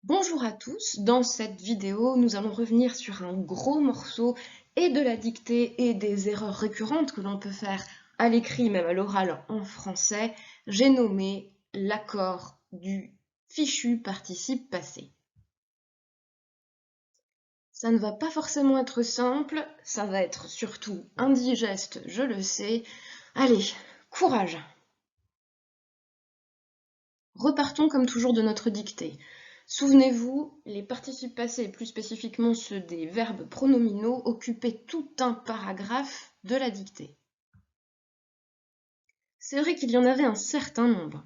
Bonjour à tous, dans cette vidéo, nous allons revenir sur un gros morceau et de la dictée et des erreurs récurrentes que l'on peut faire à l'écrit, même à l'oral en français. J'ai nommé l'accord du fichu participe passé. Ça ne va pas forcément être simple, ça va être surtout indigeste, je le sais. Allez, courage! Repartons comme toujours de notre dictée. Souvenez-vous, les participes passés, et plus spécifiquement ceux des verbes pronominaux, occupaient tout un paragraphe de la dictée. C'est vrai qu'il y en avait un certain nombre.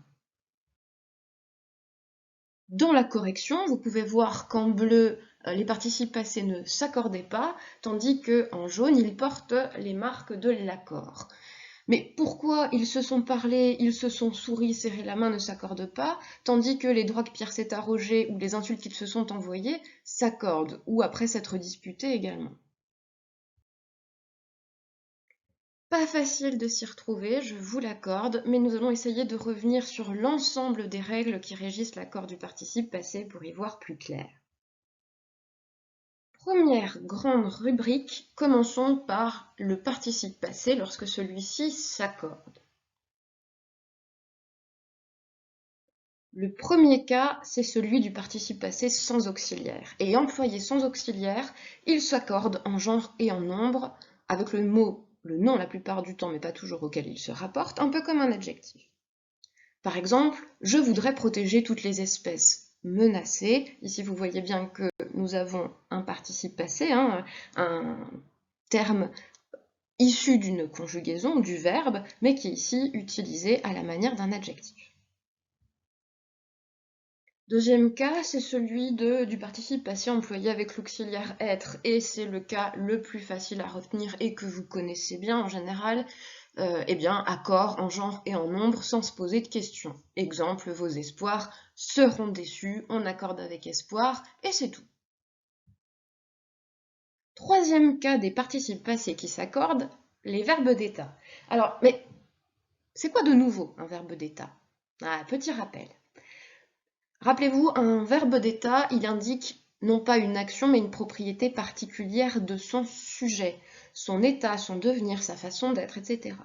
Dans la correction, vous pouvez voir qu'en bleu, les participes passés ne s'accordaient pas, tandis qu'en jaune, ils portent les marques de l'accord. Mais pourquoi ils se sont parlé, ils se sont souri, serré la main, ne s'accordent pas, tandis que les droits que Pierre s'est arrogés ou les insultes qu'ils se sont envoyés s'accordent, ou après s'être disputés également. Pas facile de s'y retrouver, je vous l'accorde, mais nous allons essayer de revenir sur l'ensemble des règles qui régissent l'accord du participe passé pour y voir plus clair. Première grande rubrique, commençons par le participe passé lorsque celui-ci s'accorde. Le premier cas, c'est celui du participe passé sans auxiliaire. Et employé sans auxiliaire, il s'accorde en genre et en nombre, avec le mot, le nom la plupart du temps, mais pas toujours auquel il se rapporte, un peu comme un adjectif. Par exemple, je voudrais protéger toutes les espèces menacées. Ici, vous voyez bien que nous avons un participe passé, un terme issu d'une conjugaison, du verbe, mais qui est ici utilisé à la manière d'un adjectif. Deuxième cas, c'est celui du participe passé employé avec l'auxiliaire être, et c'est le cas le plus facile à retenir et que vous connaissez bien en général, eh bien, accord en genre et en nombre sans se poser de questions. Exemple, vos espoirs seront déçus, on accorde avec espoir, et c'est tout. Troisième cas des participes passés qui s'accordent, les verbes d'état. Alors, mais c'est quoi de nouveau un verbe d'état? Ah, petit rappel. Rappelez-vous, un verbe d'état, il indique non pas une action, mais une propriété particulière de son sujet, son état, son devenir, sa façon d'être, etc.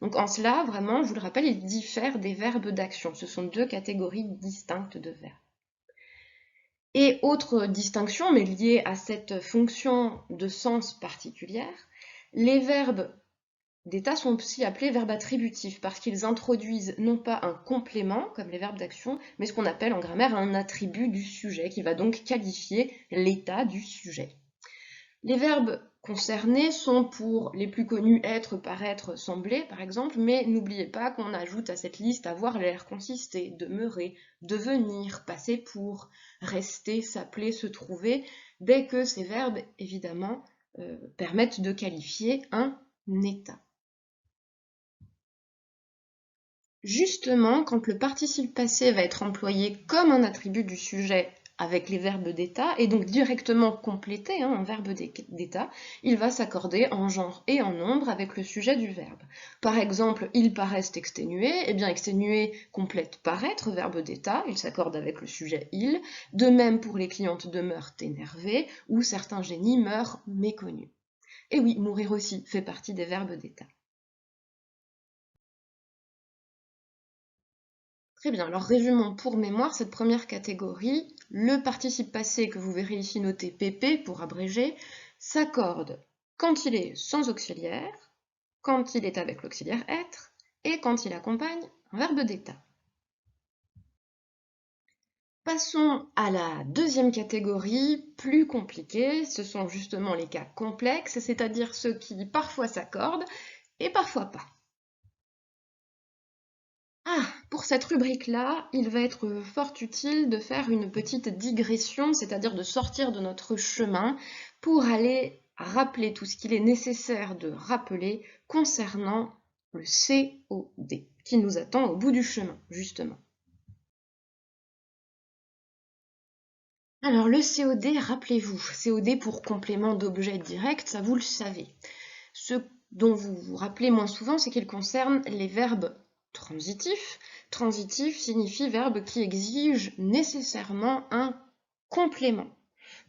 Donc en cela, vraiment, je vous le rappelle, il diffère des verbes d'action. Ce sont deux catégories distinctes de verbes. Et autre distinction, mais liée à cette fonction de sens particulière, les verbes d'état sont aussi appelés verbes attributifs parce qu'ils introduisent non pas un complément, comme les verbes d'action, mais ce qu'on appelle en grammaire un attribut du sujet, qui va donc qualifier l'état du sujet. Les verbes concernés sont pour les plus connus être, paraître, sembler, par exemple, mais n'oubliez pas qu'on ajoute à cette liste avoir l'air, consister, demeurer, devenir, passer pour, rester, s'appeler, se trouver, dès que ces verbes, évidemment, permettent de qualifier un état. Justement, quand le participe passé va être employé comme un attribut du sujet avec les verbes d'état, et donc directement compléter un verbe d'état, il va s'accorder en genre et en nombre avec le sujet du verbe. Par exemple, ils paraissent exténués, et bien exténué complète paraître, verbe d'état, il s'accorde avec le sujet il. De même pour les clientes demeurent énervées, ou certains génies meurent méconnus. Et oui, mourir aussi fait partie des verbes d'état. Très bien, alors résumons pour mémoire cette première catégorie. Le participe passé que vous verrez ici noté PP pour abréger s'accorde quand il est sans auxiliaire, quand il est avec l'auxiliaire être et quand il accompagne un verbe d'état. Passons à la deuxième catégorie, plus compliquée. Ce sont justement les cas complexes, c'est-à-dire ceux qui parfois s'accordent et parfois pas. Ah, pour cette rubrique-là, il va être fort utile de faire une petite digression, c'est-à-dire de sortir de notre chemin pour aller rappeler tout ce qu'il est nécessaire de rappeler concernant le COD, qui nous attend au bout du chemin, justement. Alors le COD, rappelez-vous, COD pour complément d'objet direct, ça vous le savez. Ce dont vous vous rappelez moins souvent, c'est qu'il concerne les verbes transitifs. Transitif signifie verbe qui exige nécessairement un complément.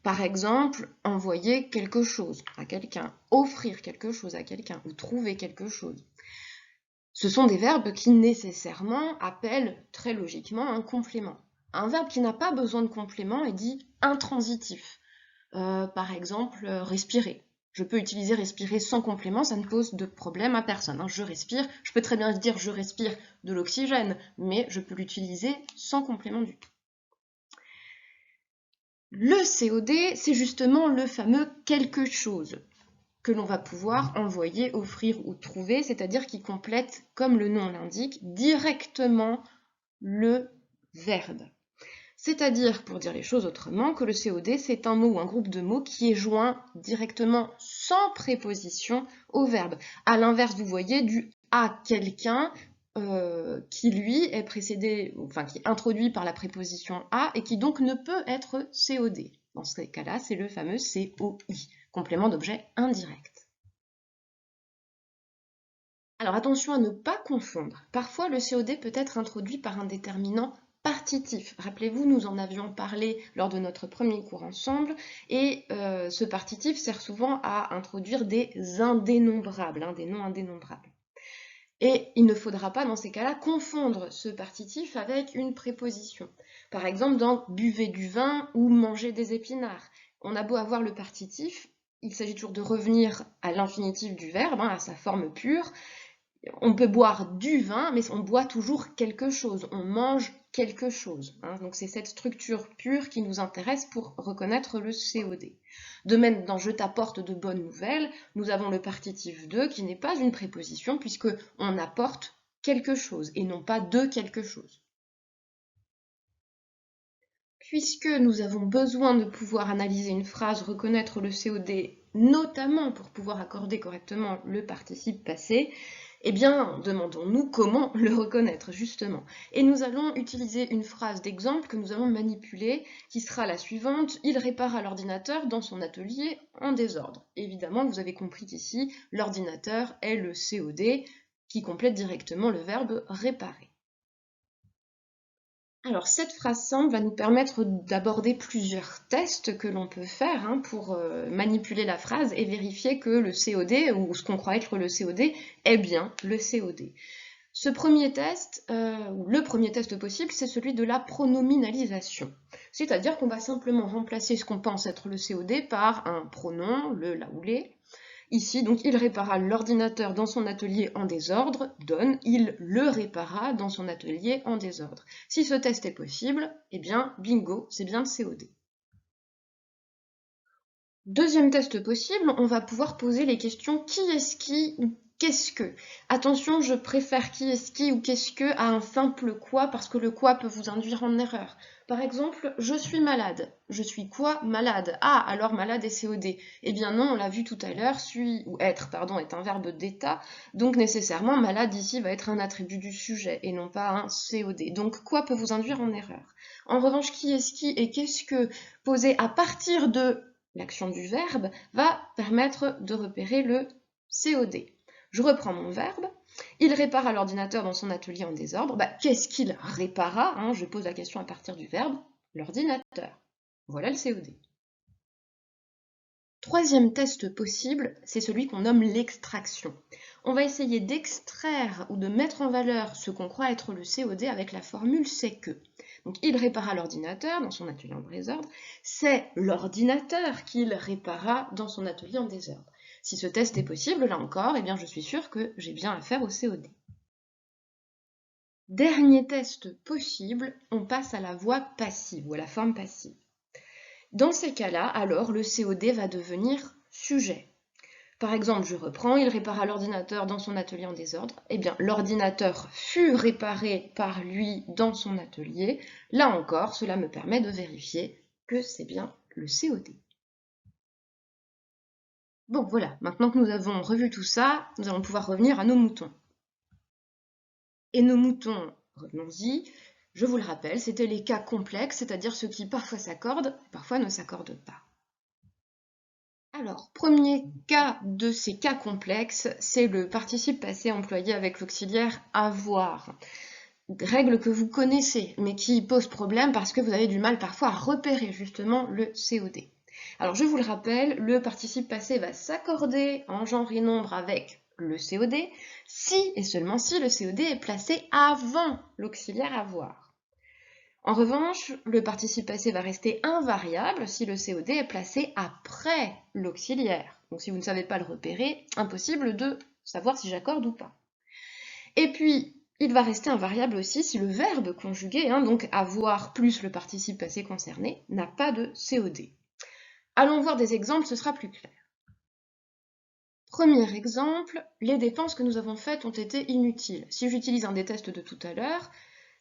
Par exemple, envoyer quelque chose à quelqu'un, offrir quelque chose à quelqu'un ou trouver quelque chose. Ce sont des verbes qui nécessairement appellent très logiquement un complément. Un verbe qui n'a pas besoin de complément est dit intransitif. Par exemple, respirer. Je peux utiliser respirer sans complément, ça ne pose de problème à personne. Je respire, je peux très bien dire je respire de l'oxygène, mais je peux l'utiliser sans complément du tout. Le COD, c'est justement le fameux quelque chose que l'on va pouvoir envoyer, offrir ou trouver, c'est-à-dire qui complète, comme le nom l'indique, directement le verbe. C'est-à-dire, pour dire les choses autrement, que le COD, c'est un mot ou un groupe de mots qui est joint directement sans préposition au verbe. À l'inverse, vous voyez, du à quelqu'un qui, lui, est précédé, enfin, qui est introduit par la préposition à et qui donc ne peut être COD. Dans ce cas-là, c'est le fameux COI, complément d'objet indirect. Alors attention à ne pas confondre. Parfois, le COD peut être introduit par un déterminant partitif. Rappelez-vous, nous en avions parlé lors de notre premier cours ensemble, et ce partitif sert souvent à introduire des indénombrables, des noms indénombrables. Et il ne faudra pas, dans ces cas-là, confondre ce partitif avec une préposition. Par exemple, dans « buvez du vin » ou « mangez des épinards ». On a beau avoir le partitif, il s'agit toujours de revenir à l'infinitif du verbe, à sa forme pure. On peut boire du vin, mais on boit toujours quelque chose, on mange quelque chose. Donc c'est cette structure pure qui nous intéresse pour reconnaître le COD. De même, dans « je t'apporte de bonnes nouvelles », nous avons le partitif de qui n'est pas une préposition puisque on apporte quelque chose et non pas de quelque chose. Puisque nous avons besoin de pouvoir analyser une phrase, reconnaître le COD, notamment pour pouvoir accorder correctement le participe passé, eh bien, demandons-nous comment le reconnaître, justement. Et nous allons utiliser une phrase d'exemple que nous allons manipuler, qui sera la suivante. Il répare à l'ordinateur dans son atelier en désordre. Évidemment, vous avez compris qu'ici, l'ordinateur est le COD, qui complète directement le verbe réparer. Alors, cette phrase simple va nous permettre d'aborder plusieurs tests que l'on peut faire pour manipuler la phrase et vérifier que le COD, ou ce qu'on croit être le COD, est bien le COD. Ce premier test, ou le premier test possible, c'est celui de la pronominalisation. C'est-à-dire qu'on va simplement remplacer ce qu'on pense être le COD par un pronom, le, la ou les. Ici, donc, il répara l'ordinateur dans son atelier en désordre, donne, il le répara dans son atelier en désordre. Si ce test est possible, eh bien, bingo, c'est bien le COD. Deuxième test possible, on va pouvoir poser les questions qui est-ce qui ou qu'est-ce que. Attention, je préfère qui est-ce qui ou qu'est-ce que à un simple quoi parce que le quoi peut vous induire en erreur. Par exemple, je suis malade. Je suis quoi? Malade. Ah, alors malade est COD. Eh bien non, on l'a vu tout à l'heure, suis ou être, pardon, est un verbe d'état, donc nécessairement malade ici va être un attribut du sujet et non pas un COD. Donc quoi peut vous induire en erreur? En revanche, qui est-ce qui et qu'est-ce que posé à partir de l'action du verbe va permettre de repérer le COD. Je reprends mon verbe. Il répara l'ordinateur dans son atelier en désordre. Qu'est-ce qu'il répara? Je pose la question à partir du verbe, l'ordinateur. Voilà le COD. Troisième test possible, c'est celui qu'on nomme l'extraction. On va essayer d'extraire ou de mettre en valeur ce qu'on croit être le COD avec la formule c'est que. Donc il répara l'ordinateur dans son atelier en désordre, c'est l'ordinateur qu'il répara dans son atelier en désordre. Si ce test est possible, là encore, eh bien je suis sûre que j'ai bien affaire au COD. Dernier test possible, on passe à la voix passive ou à la forme passive. Dans ces cas-là, alors, le COD va devenir sujet. Par exemple, je reprends, il répara l'ordinateur dans son atelier en désordre. Eh bien, l'ordinateur fut réparé par lui dans son atelier. Là encore, cela me permet de vérifier que c'est bien le COD. Bon, voilà, maintenant que nous avons revu tout ça, nous allons pouvoir revenir à nos moutons. Et nos moutons, revenons-y, je vous le rappelle, c'était les cas complexes, c'est-à-dire ceux qui parfois s'accordent, parfois ne s'accordent pas. Alors, premier cas de ces cas complexes, c'est le participe passé employé avec l'auxiliaire avoir. règle que vous connaissez, mais qui pose problème parce que vous avez du mal parfois à repérer justement le COD. Alors je vous le rappelle, le participe passé va s'accorder en genre et nombre avec le COD si et seulement si le COD est placé avant l'auxiliaire avoir. En revanche, le participe passé va rester invariable si le COD est placé après l'auxiliaire. Donc si vous ne savez pas le repérer, impossible de savoir si j'accorde ou pas. Et puis, il va rester invariable aussi si le verbe conjugué, donc avoir plus le participe passé concerné, n'a pas de COD. Allons voir des exemples, ce sera plus clair. Premier exemple, les dépenses que nous avons faites ont été inutiles. Si j'utilise un des tests de tout à l'heure,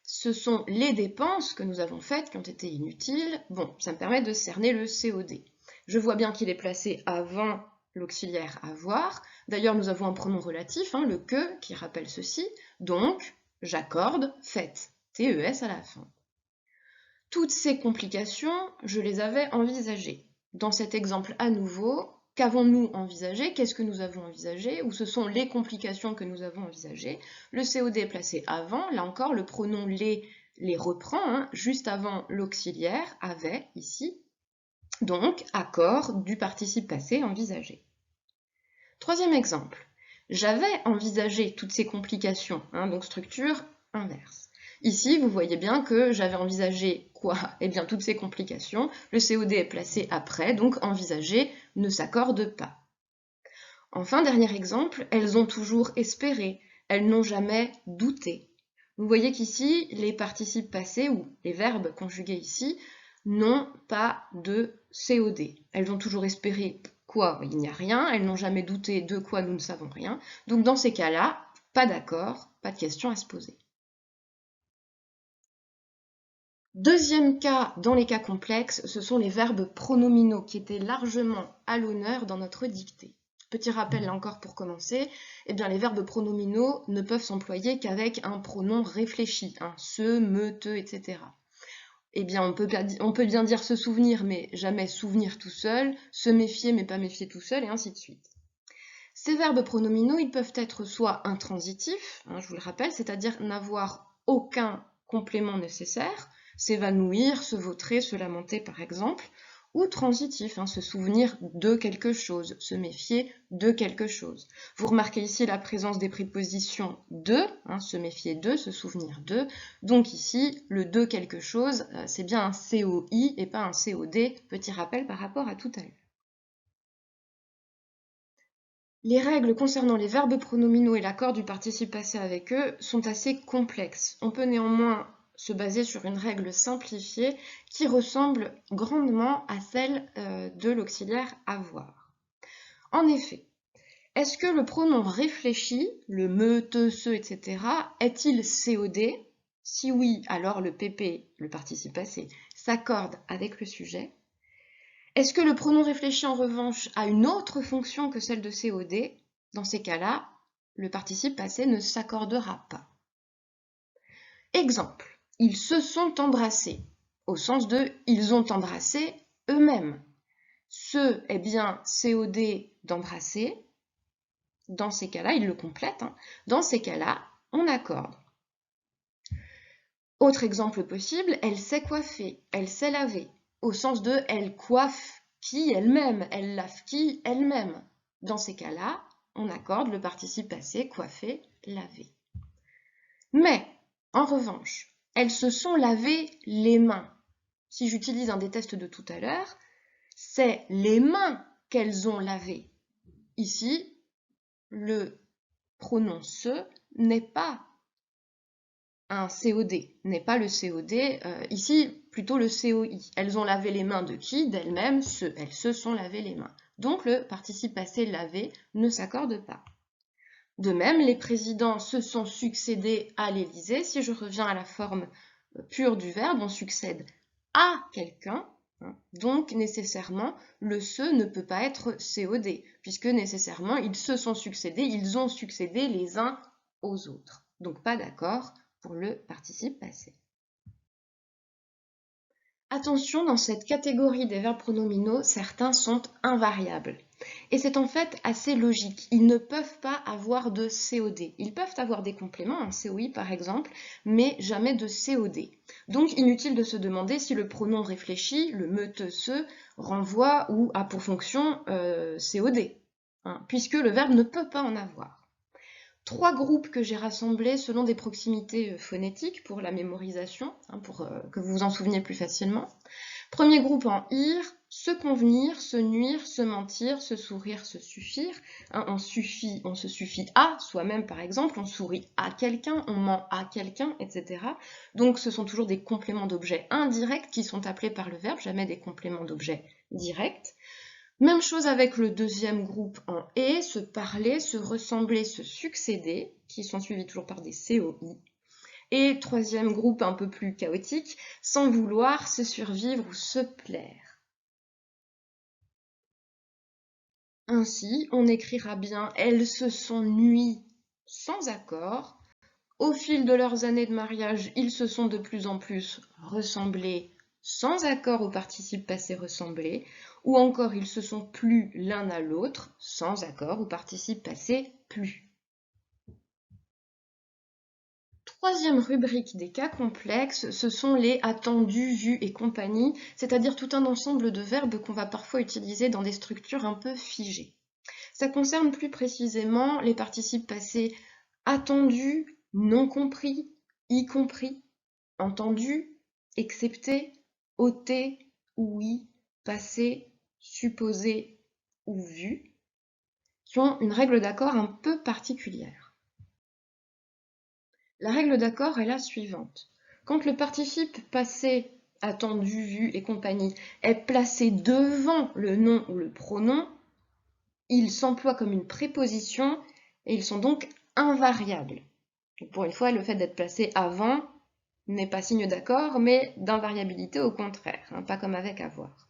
ce sont les dépenses que nous avons faites qui ont été inutiles. Bon, ça me permet de cerner le COD. Je vois bien qu'il est placé avant l'auxiliaire avoir. D'ailleurs, nous avons un pronom relatif, le que, qui rappelle ceci. Donc, j'accorde faites, TES à la fin. Toutes ces complications, je les avais envisagées. Dans cet exemple à nouveau, qu'avons-nous envisagé? Qu'est-ce que nous avons envisagé? Ou ce sont les complications que nous avons envisagées? Le COD est placé avant, là encore, le pronom les reprend, juste avant l'auxiliaire, avait, ici. Donc, accord du participe passé envisagé. Troisième exemple, j'avais envisagé toutes ces complications, donc structure inverse. Ici, vous voyez bien que j'avais envisagé quoi? Eh bien, toutes ces complications, le COD est placé après, donc envisager ne s'accorde pas. Enfin, dernier exemple, elles ont toujours espéré, elles n'ont jamais douté. Vous voyez qu'ici, les participes passés, ou les verbes conjugués ici, n'ont pas de COD. Elles ont toujours espéré quoi? Il n'y a rien. Elles n'ont jamais douté de quoi? Nous ne savons rien. Donc dans ces cas-là, pas d'accord, pas de question à se poser. Deuxième cas, dans les cas complexes, ce sont les verbes pronominaux qui étaient largement à l'honneur dans notre dictée. Petit rappel là encore pour commencer, eh bien les verbes pronominaux ne peuvent s'employer qu'avec un pronom réfléchi, se, me, te, etc. Eh bien on peut bien dire se souvenir, mais jamais souvenir tout seul, se méfier, mais pas méfier tout seul, et ainsi de suite. Ces verbes pronominaux, ils peuvent être soit intransitifs, je vous le rappelle, c'est-à-dire n'avoir aucun complément nécessaire, s'évanouir, se vautrer, se lamenter par exemple, ou transitifs, se souvenir de quelque chose, se méfier de quelque chose. Vous remarquez ici la présence des prépositions de, se méfier de, se souvenir de, donc ici, le de quelque chose, c'est bien un COI et pas un COD, petit rappel par rapport à tout à l'heure. Les règles concernant les verbes pronominaux et l'accord du participe passé avec eux sont assez complexes. On peut néanmoins se baser sur une règle simplifiée qui ressemble grandement à celle de l'auxiliaire avoir. En effet, est-ce que le pronom réfléchi, le me, te, ce, etc., est-il COD? Si oui, alors le PP, le participe passé, s'accorde avec le sujet. Est-ce que le pronom réfléchi en revanche a une autre fonction que celle de COD? Dans ces cas-là, le participe passé ne s'accordera pas. Exemple, ils se sont embrassés, au sens de ils ont embrassé eux-mêmes. Ce est bien COD d'embrasser. Dans ces cas-là, il le complète. Dans ces cas-là, on accorde. Autre exemple possible, elle s'est coiffée, elle s'est lavée, au sens de elle coiffe qui elle-même, elle lave qui elle-même. Dans ces cas-là, on accorde le participe passé coiffé, lavé. Mais, en revanche, elles se sont lavées les mains. Si j'utilise un des tests de tout à l'heure, c'est les mains qu'elles ont lavées. Ici, le pronom se n'est pas un COD, n'est pas le COD, ici plutôt le COI. Elles ont lavé les mains de qui? D'elles-mêmes, elles se sont lavé les mains. Donc le participe passé lavé ne s'accorde pas. De même, les présidents se sont succédés à l'Élysée. Si je reviens à la forme pure du verbe, on succède à quelqu'un, donc nécessairement le se ne peut pas être COD, puisque nécessairement ils se sont succédés, ils ont succédé les uns aux autres. Donc pas d'accord pour le participe passé. Attention, dans cette catégorie des verbes pronominaux, certains sont invariables. Et c'est en fait assez logique. Ils ne peuvent pas avoir de COD. Ils peuvent avoir des compléments, un COI par exemple, mais jamais de COD. Donc inutile de se demander si le pronom réfléchi, le me, te, se, renvoie ou a pour fonction COD, hein, puisque le verbe ne peut pas en avoir. 3 groupes que j'ai rassemblés selon des proximités phonétiques pour la mémorisation, hein, pour que vous vous en souveniez plus facilement. Premier groupe en ir, se convenir, se nuire, se mentir, se sourire, se suffire. Hein, on se suffit à soi-même par exemple, on sourit à quelqu'un, on ment à quelqu'un, etc. Donc ce sont toujours des compléments d'objets indirects qui sont appelés par le verbe, jamais des compléments d'objets directs. Même chose avec le deuxième groupe en et, se parler, se ressembler, se succéder, qui sont suivis toujours par des COI. Et troisième groupe un peu plus chaotique, sans vouloir, se survivre ou se plaire. Ainsi, on écrira bien « elles se sont nuies » sans accord. Au fil de leurs années de mariage, ils se sont de plus en plus ressemblés sans accord au participe passé ressemblé, ou encore ils se sont plu l'un à l'autre sans accord au participe passé plu. Troisième rubrique des cas complexes, ce sont les attendus, vus et compagnie, c'est-à-dire tout un ensemble de verbes qu'on va parfois utiliser dans des structures un peu figées. Ça concerne plus précisément les participes passés attendus, non compris, y compris, entendu, excepté, ôté, oui, passé, supposé ou vu, qui ont une règle d'accord un peu particulière. La règle d'accord est la suivante. Quand le participe passé, attendu, vu et compagnie est placé devant le nom ou le pronom, il s'emploie comme une préposition et ils sont donc invariables. Donc pour une fois, le fait d'être placé avant n'est pas signe d'accord, mais d'invariabilité au contraire, hein, pas comme avec avoir.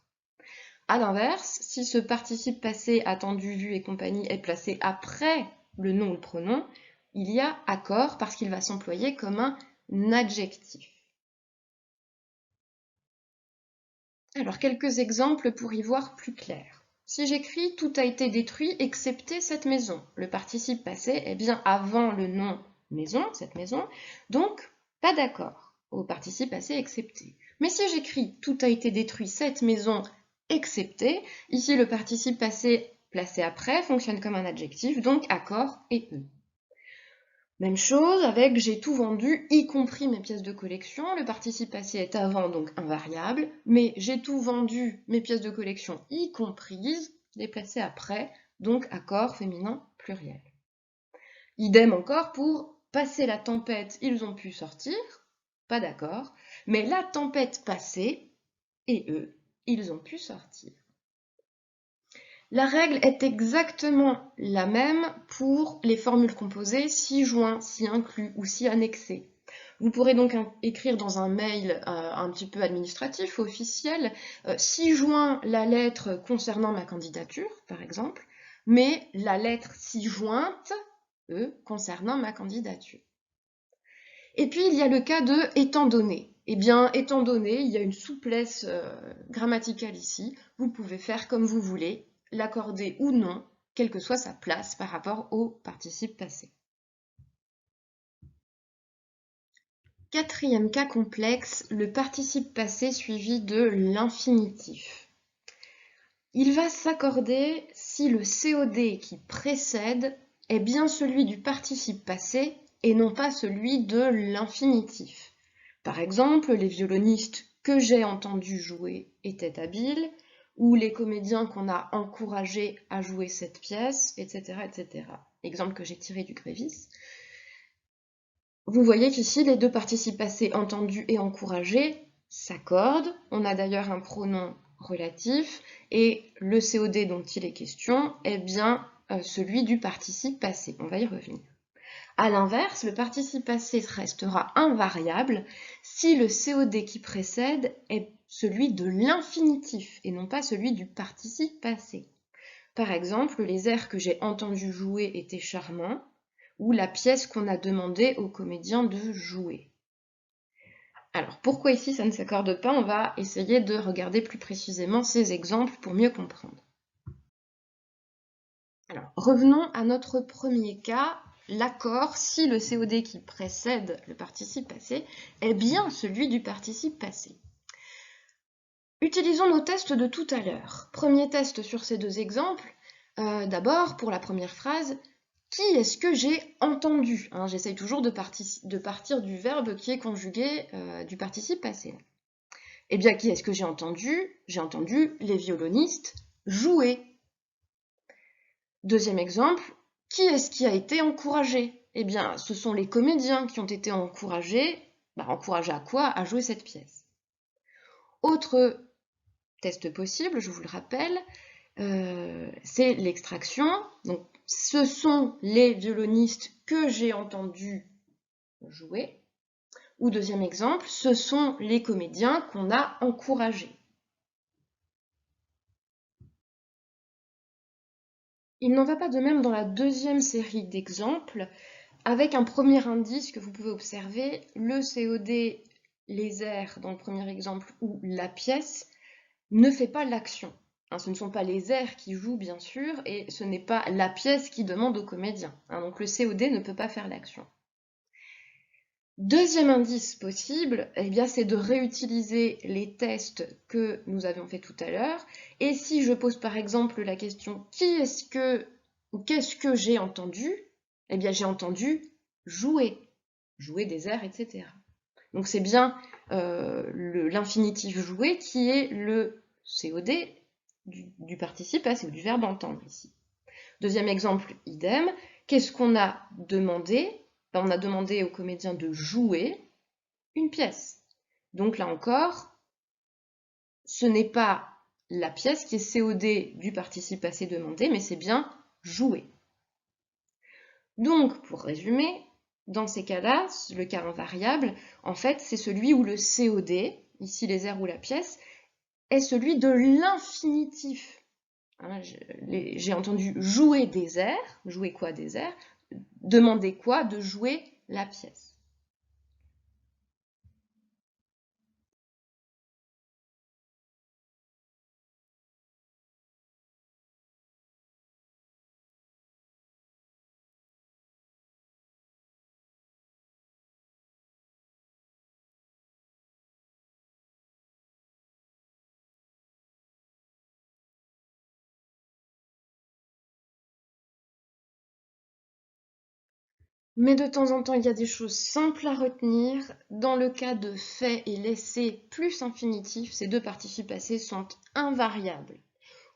A l'inverse, si ce participe passé, attendu, vu et compagnie est placé après le nom ou le pronom, il y a accord parce qu'il va s'employer comme un adjectif. Alors, quelques exemples pour y voir plus clair. Si j'écris « tout a été détruit excepté cette maison », le participe passé est bien avant le nom maison, cette maison, donc pas d'accord au participe passé excepté. Mais si j'écris « tout a été détruit cette maison excepté », ici le participe passé placé après fonctionne comme un adjectif, donc accord et e. Même chose avec j'ai tout vendu, y compris mes pièces de collection. Le participe passé est avant, donc invariable, mais j'ai tout vendu, mes pièces de collection y comprises, déplacé après, donc accord féminin pluriel. Idem encore pour passer la tempête, ils ont pu sortir, pas d'accord, mais la tempête passée, et eux, ils ont pu sortir. La règle est exactement la même pour les formules composées si joint, si inclus ou si annexé. Vous pourrez donc écrire dans un mail un petit peu administratif, officiel, si joint la lettre concernant ma candidature, par exemple, mais la lettre si jointe, concernant ma candidature. Et puis il y a le cas de étant donné. Eh bien, étant donné, il y a une souplesse grammaticale ici, vous pouvez faire comme vous voulez, l'accorder ou non, quelle que soit sa place par rapport au participe passé. Quatrième cas complexe, le participe passé suivi de l'infinitif. Il va s'accorder si le COD qui précède est bien celui du participe passé et non pas celui de l'infinitif. Par exemple, les violonistes que j'ai entendus jouer étaient habiles, ou les comédiens qu'on a encouragés à jouer cette pièce, etc. etc. Exemple que j'ai tiré du Grévis. Vous voyez qu'ici, les deux participes passés entendus et encouragés s'accordent. On a d'ailleurs un pronom relatif, et le COD dont il est question est bien celui du participe passé. On va y revenir. A l'inverse, le participe passé restera invariable si le COD qui précède est celui de l'infinitif et non pas celui du participe passé. Par exemple, les airs que j'ai entendus jouer étaient charmants, ou la pièce qu'on a demandé aux comédiens de jouer. Alors, pourquoi ici ça ne s'accorde pas? On va essayer de regarder plus précisément ces exemples pour mieux comprendre. Alors, revenons à notre premier cas, l'accord si le COD qui précède le participe passé est bien celui du participe passé. Utilisons nos tests de tout à l'heure. Premier test sur ces deux exemples. D'abord, pour la première phrase, qui est-ce que j'ai entendu? J'essaye toujours de partir du verbe qui est conjugué du participe passé. Eh bien, qui est-ce que j'ai entendu? J'ai entendu les violonistes jouer. Deuxième exemple, qui est-ce qui a été encouragé? Eh bien, ce sont les comédiens qui ont été encouragés. Encouragés à quoi? À jouer cette pièce. Autre test possible, je vous le rappelle, c'est l'extraction. Donc, ce sont les violonistes que j'ai entendus jouer. Ou deuxième exemple, ce sont les comédiens qu'on a encouragés. Il n'en va pas de même dans la deuxième série d'exemples, avec un premier indice que vous pouvez observer, le COD, les airs dans le premier exemple, ou la pièce, ne fait pas l'action. Ce ne sont pas les airs qui jouent, bien sûr, et ce n'est pas la pièce qui demande au comédien. Donc le COD ne peut pas faire l'action. Deuxième indice possible, c'est de réutiliser les tests que nous avions fait tout à l'heure. Et si je pose par exemple la question « qu'est-ce que j'ai entendu ?» j'ai entendu jouer des airs, etc. Donc c'est bien l'infinitif jouer qui est le COD du participe passé ou du verbe entendre ici. Deuxième exemple, idem. Qu'est-ce qu'on a demandé? On a demandé au comédien de jouer une pièce. Donc là encore, ce n'est pas la pièce qui est COD du participe passé demandé, mais c'est bien jouer. Donc, pour résumer, dans ces cas-là, le cas invariable, en fait, c'est celui où le COD, ici les airs ou la pièce, est celui de l'infinitif. J'ai entendu jouer des airs, jouer quoi des airs? Demander quoi? De jouer la pièce. Mais de temps en temps, il y a des choses simples à retenir. Dans le cas de fait et laissé plus infinitif, ces deux participes passés sont invariables.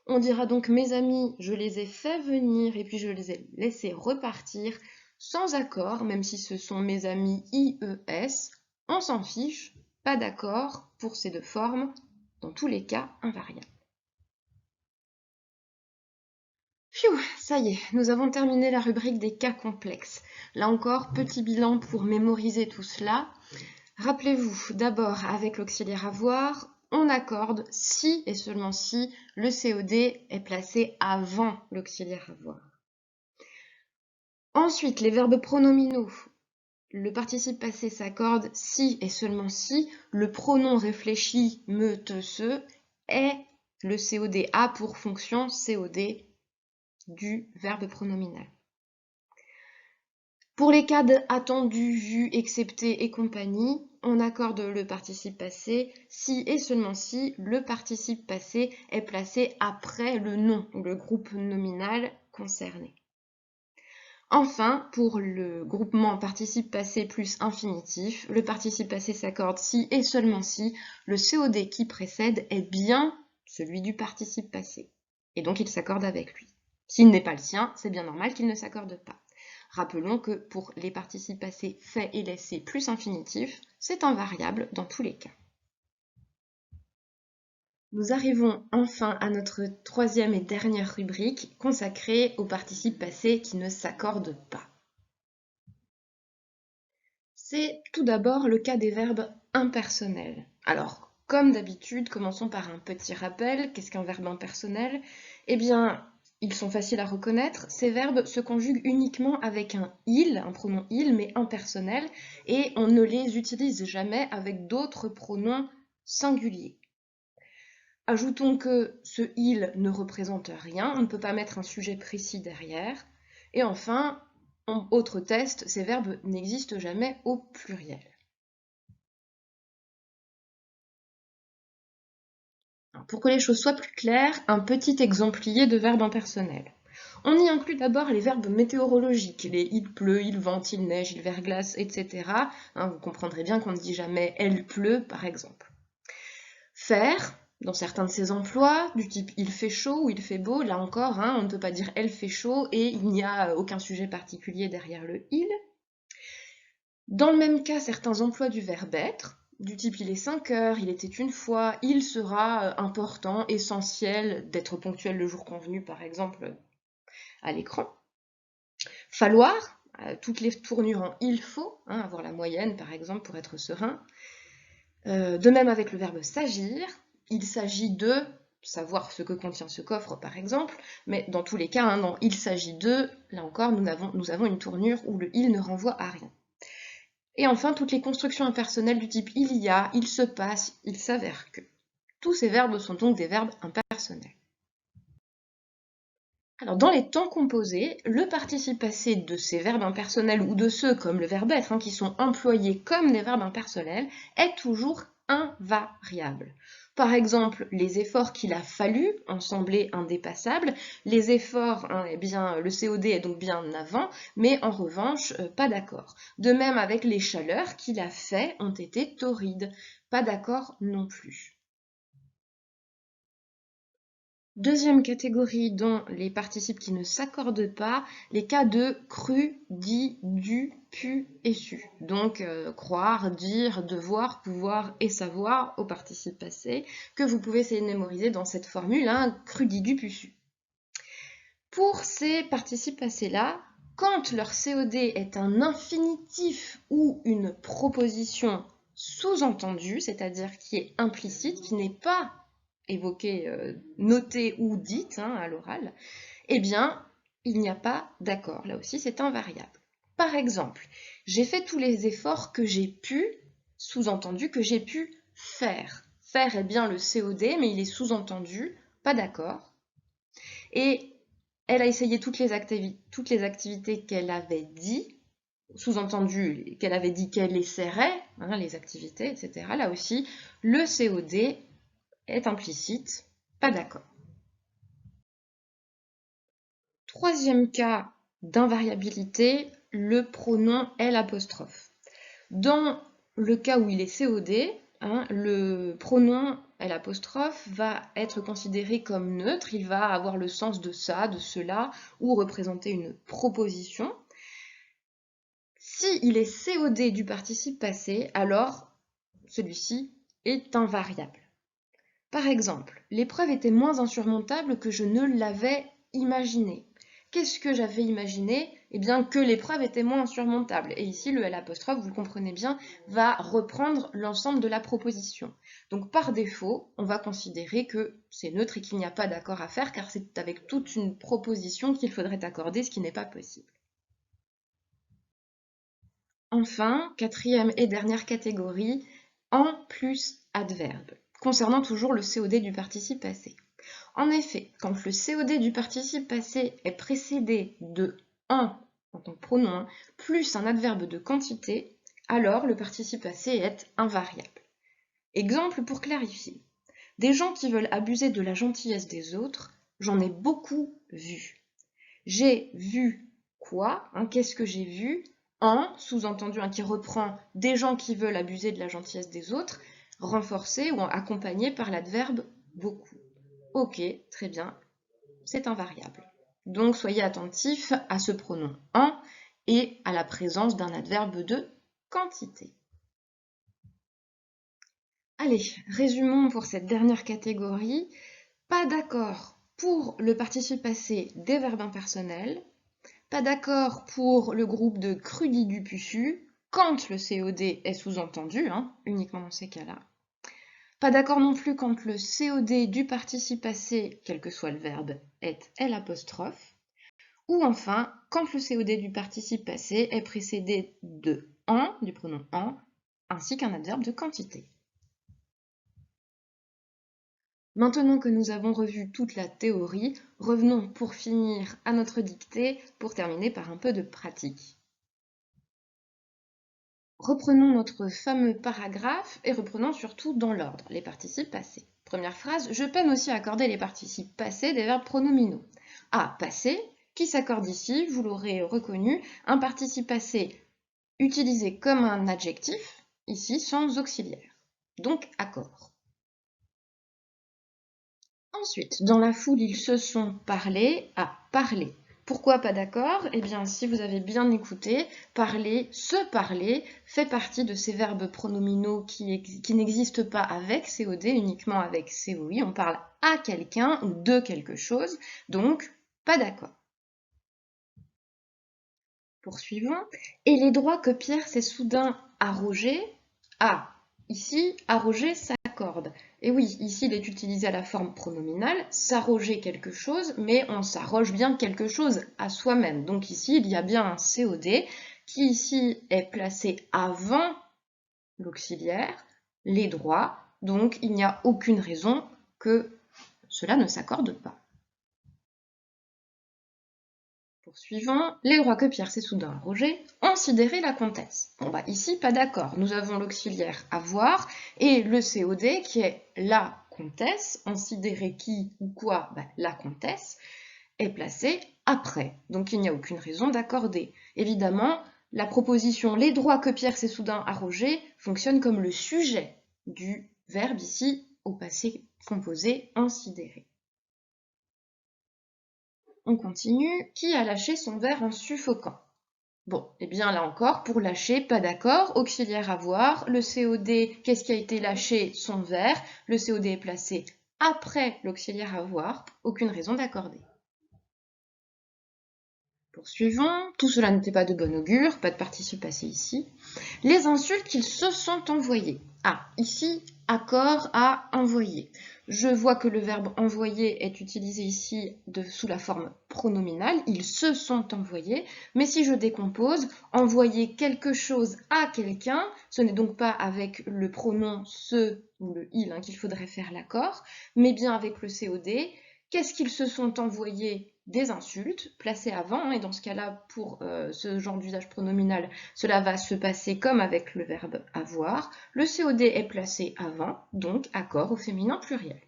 On dira donc mes amis, je les ai fait venir et puis je les ai laissés repartir sans accord, même si ce sont mes amis IES, on s'en fiche, pas d'accord pour ces deux formes, dans tous les cas invariables. Pfiou, ça y est, nous avons terminé la rubrique des cas complexes. Là encore, petit bilan pour mémoriser tout cela. Rappelez-vous, d'abord, avec l'auxiliaire avoir, on accorde si et seulement si le COD est placé avant l'auxiliaire avoir. Ensuite, les verbes pronominaux. Le participe passé s'accorde si et seulement si le pronom réfléchi me, te, ce est le COD a pour fonction COD du verbe pronominal. Pour les cas de attendu, vu, excepté et compagnie, on accorde le participe passé si et seulement si le participe passé est placé après le nom ou le groupe nominal concerné. Enfin, pour le groupement participe passé plus infinitif, le participe passé s'accorde si et seulement si le COD qui précède est bien celui du participe passé. Et donc il s'accorde avec lui. S'il n'est pas le sien, c'est bien normal qu'il ne s'accorde pas. Rappelons que pour les participes passés fait et laissé plus infinitif, c'est invariable dans tous les cas. Nous arrivons enfin à notre troisième et dernière rubrique consacrée aux participes passés qui ne s'accordent pas. C'est tout d'abord le cas des verbes impersonnels. Alors, comme d'habitude, commençons par un petit rappel. Qu'est-ce qu'un verbe impersonnel? Eh bien, ils sont faciles à reconnaître. Ces verbes se conjuguent uniquement avec un pronom il, mais impersonnel, et on ne les utilise jamais avec d'autres pronoms singuliers. Ajoutons que ce « il » ne représente rien, on ne peut pas mettre un sujet précis derrière. Et enfin, autre test, ces verbes n'existent jamais au pluriel. Alors, pour que les choses soient plus claires, un petit exemplier de verbes impersonnels. On y inclut d'abord les verbes météorologiques, les « il pleut »,« il vente »,« il neige »,« il verglace », etc. Vous comprendrez bien qu'on ne dit jamais « elle pleut » par exemple. Faire, dans certains de ces emplois, du type « il fait chaud » ou « il fait beau », là encore, on ne peut pas dire « elle fait chaud » et il n'y a aucun sujet particulier derrière le « il ». Dans le même cas, certains emplois du verbe être, du type il est 5 heures, il était une fois, il sera important, essentiel d'être ponctuel le jour convenu, par exemple, à l'écran. Falloir, toutes les tournures en il faut, avoir la moyenne, par exemple, pour être serein. De même avec le verbe s'agir, il s'agit de savoir ce que contient ce coffre, par exemple, mais dans tous les cas, non, il s'agit de, là encore, nous avons une tournure où le il ne renvoie à rien. Et enfin, toutes les constructions impersonnelles du type il y a, il se passe, il s'avère que. Tous ces verbes sont donc des verbes impersonnels. Alors, dans les temps composés, le participe passé de ces verbes impersonnels ou de ceux comme le verbe être, qui sont employés comme des verbes impersonnels, est toujours invariable. Par exemple, les efforts qu'il a fallu ont semblé indépassables. Les efforts, eh bien, le COD est donc bien avant, mais en revanche, pas d'accord. De même avec les chaleurs qu'il a fait ont été torrides. Pas d'accord non plus. Deuxième catégorie dans les participes qui ne s'accordent pas, les cas de cru, dit, dû, pu et su. Donc croire, dire, devoir, pouvoir et savoir au participe passé, que vous pouvez essayer de mémoriser dans cette formule, cru, dit, dû, pu, su. Pour ces participes passés-là, quand leur COD est un infinitif ou une proposition sous-entendue, c'est-à-dire qui est implicite, qui n'est pas évoquée, notée ou dite à l'oral, eh bien, il n'y a pas d'accord. Là aussi, c'est invariable. Par exemple, j'ai fait tous les efforts que j'ai pu, sous-entendu que j'ai pu faire. Faire est bien le COD, mais il est sous-entendu, pas d'accord. Et elle a essayé toutes les activités qu'elle avait dit, sous-entendu qu'elle avait dit qu'elle essaierait, les activités, etc. Là aussi, le COD est implicite, pas d'accord. Troisième cas d'invariabilité, le pronom L'. Dans le cas où il est COD, le pronom L' va être considéré comme neutre, il va avoir le sens de ça, de cela, ou représenter une proposition. S'il est COD du participe passé, alors celui-ci est invariable. Par exemple, l'épreuve était moins insurmontable que je ne l'avais imaginé. Qu'est-ce que j'avais imaginé? Eh bien, que l'épreuve était moins insurmontable. Et ici, le L', vous le comprenez bien, va reprendre l'ensemble de la proposition. Donc, par défaut, on va considérer que c'est neutre et qu'il n'y a pas d'accord à faire, car c'est avec toute une proposition qu'il faudrait accorder, ce qui n'est pas possible. Enfin, quatrième et dernière catégorie, en plus adverbe, concernant toujours le COD du participe passé. En effet, quand le COD du participe passé est précédé de en tant que pronom, plus un adverbe de quantité, alors le participe passé est invariable. Exemple pour clarifier. Des gens qui veulent abuser de la gentillesse des autres, j'en ai beaucoup vu. J'ai vu quoi? Qu'est-ce que j'ai vu? En, sous-entendu, qui reprend des gens qui veulent abuser de la gentillesse des autres, renforcé ou accompagné par l'adverbe beaucoup. Ok, très bien, c'est invariable. Donc soyez attentifs à ce pronom en et à la présence d'un adverbe de quantité. Allez, résumons pour cette dernière catégorie. Pas d'accord pour le participe passé des verbes impersonnels. Pas d'accord pour le groupe de cru, dit, dû, pu, su, quand le COD est sous-entendu, uniquement dans ces cas-là. Pas d'accord non plus quand le COD du participe passé, quel que soit le verbe, est L'. Ou enfin, quand le COD du participe passé est précédé de en, du pronom en, ainsi qu'un adverbe de quantité. Maintenant que nous avons revu toute la théorie, revenons pour finir à notre dictée pour terminer par un peu de pratique. Reprenons notre fameux paragraphe et reprenons surtout dans l'ordre les participes passés. Première phrase, je peine aussi à accorder les participes passés des verbes pronominaux. A, passé, qui s'accorde ici, vous l'aurez reconnu, un participe passé utilisé comme un adjectif, ici sans auxiliaire. Donc accord. Ensuite, dans la foule, ils se sont parlé à parler. Pourquoi pas d'accord? Eh bien, si vous avez bien écouté, parler, se parler, fait partie de ces verbes pronominaux qui n'existent pas avec COD, uniquement avec COI. On parle à quelqu'un ou de quelque chose, donc pas d'accord. Poursuivons. Et les droits que Pierre s'est soudain arrogés? Ah, ici, arroger s'accorde. Et oui, ici, il est utilisé à la forme pronominale, s'arroger quelque chose, mais on s'arroge bien quelque chose à soi-même. Donc ici, il y a bien un COD qui ici est placé avant l'auxiliaire, les droits, donc il n'y a aucune raison que cela ne s'accorde pas. Poursuivant, les droits que Pierre s'est soudain arrogés ont sidéré la comtesse. Bon bah ici, pas d'accord. Nous avons l'auxiliaire avoir et le COD qui est la comtesse, en sidéré qui ou quoi, bah, la comtesse, est placé après. Donc il n'y a aucune raison d'accorder. Évidemment, la proposition les droits que Pierre s'est soudain arrogés fonctionne comme le sujet du verbe ici au passé composé en sidéré. On continue. Qui a lâché son verre en suffoquant? Bon, et bien là encore, pour lâcher, pas d'accord, auxiliaire avoir, le COD, qu'est-ce qui a été lâché? Son verre, le COD est placé après l'auxiliaire avoir, aucune raison d'accorder. Poursuivons, tout cela n'était pas de bon augure, pas de participe passé ici. Les insultes qu'ils se sont envoyées. Ah, ici, accord à envoyer. Je vois que le verbe envoyer est utilisé ici sous la forme pronominale. Ils se sont envoyés. Mais si je décompose, envoyer quelque chose à quelqu'un, ce n'est donc pas avec le pronom ce ou le il qu'il faudrait faire l'accord, mais bien avec le COD. Qu'est-ce qu'ils se sont envoyés? Des insultes placées avant, et dans ce cas-là, pour ce genre d'usage pronominal, cela va se passer comme avec le verbe avoir. Le COD est placé avant, donc accord au féminin pluriel.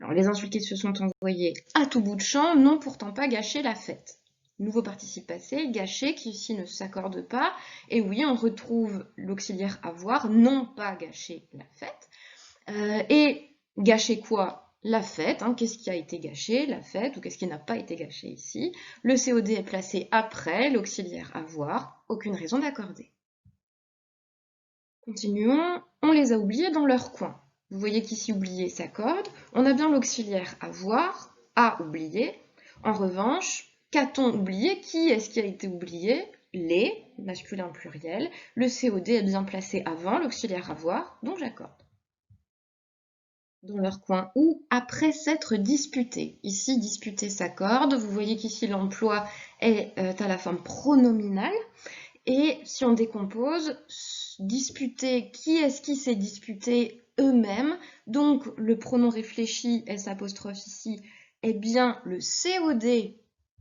Alors, les insultes qui se sont envoyées à tout bout de champ n'ont pourtant pas gâché la fête. Nouveau participe passé, gâché, qui ici ne s'accorde pas. Et oui, on retrouve l'auxiliaire avoir, non pas gâché la fête. Et gâcher quoi? La fête, qu'est-ce qui a été gâché? La fête, ou qu'est-ce qui n'a pas été gâché ici? Le COD est placé après l'auxiliaire avoir, aucune raison d'accorder. Continuons, on les a oubliés dans leur coin. Vous voyez qu'ici oublier s'accorde, on a bien l'auxiliaire avoir, a oublié. En revanche, qu'a-t-on oublié? Qui est-ce qui a été oublié? Les, masculin pluriel. Le COD est bien placé avant l'auxiliaire avoir, donc j'accorde. Dans leur coin ou après s'être disputé. Ici, disputé s'accorde. Vous voyez qu'ici, l'emploi est à la forme pronominale. Et si on décompose, disputer, qui est-ce qui s'est disputé? Eux-mêmes. Donc, le pronom réfléchi, S' ici, est bien le COD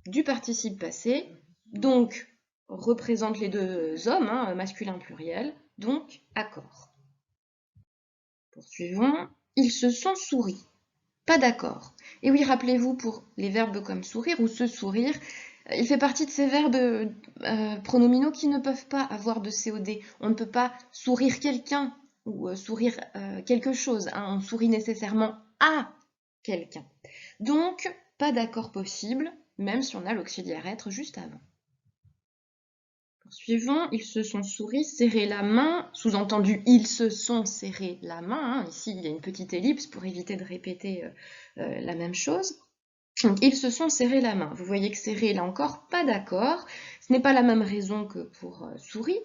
du participe passé. Donc, représente les deux hommes, masculin pluriel. Donc, accord. Poursuivons. Ils se sont souri. Pas d'accord. Et oui, rappelez-vous, pour les verbes comme sourire ou se sourire, il fait partie de ces verbes pronominaux qui ne peuvent pas avoir de COD. On ne peut pas sourire quelqu'un ou sourire quelque chose. On sourit nécessairement à quelqu'un. Donc, pas d'accord possible, même si on a l'auxiliaire être juste avant. Poursuivons, ils se sont souri, serré la main, sous-entendu ils se sont serré la main. Ici, il y a une petite ellipse pour éviter de répéter la même chose. Donc, ils se sont serré la main. Vous voyez que serré, là encore, pas d'accord. Ce n'est pas la même raison que pour souris.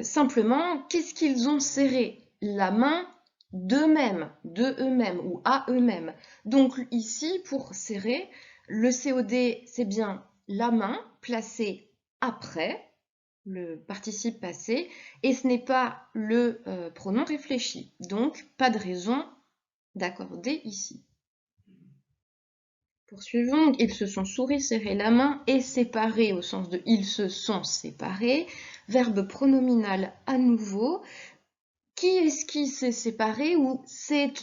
Simplement, qu'est-ce qu'ils ont serré? La main d'eux-mêmes, de eux-mêmes ou à eux-mêmes. Donc ici, pour serrer, le COD, c'est bien la main placée après le participe passé, et ce n'est pas le pronom réfléchi. Donc, pas de raison d'accorder ici. Poursuivons, ils se sont souris, serré la main et séparés au sens de ils se sont séparés. Verbe pronominal à nouveau. Qui est-ce qui s'est séparé ou c'est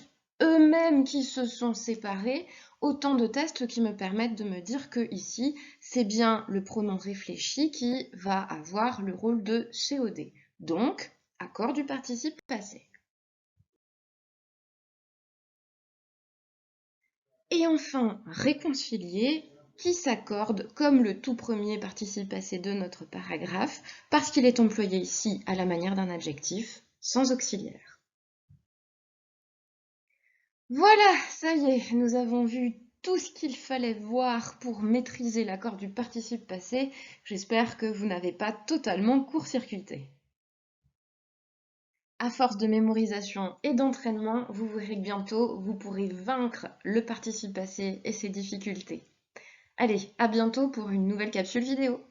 eux-mêmes qui se sont séparés? Autant de tests qui me permettent de me dire que ici, c'est bien le pronom réfléchi qui va avoir le rôle de COD. Donc, accord du participe passé. Et enfin, réconcilier, qui s'accorde comme le tout premier participe passé de notre paragraphe, parce qu'il est employé ici à la manière d'un adjectif, sans auxiliaire. Voilà, ça y est, nous avons vu tout ce qu'il fallait voir pour maîtriser l'accord du participe passé. J'espère que vous n'avez pas totalement court-circuité. À force de mémorisation et d'entraînement, vous verrez que bientôt, vous pourrez vaincre le participe passé et ses difficultés. Allez, à bientôt pour une nouvelle capsule vidéo.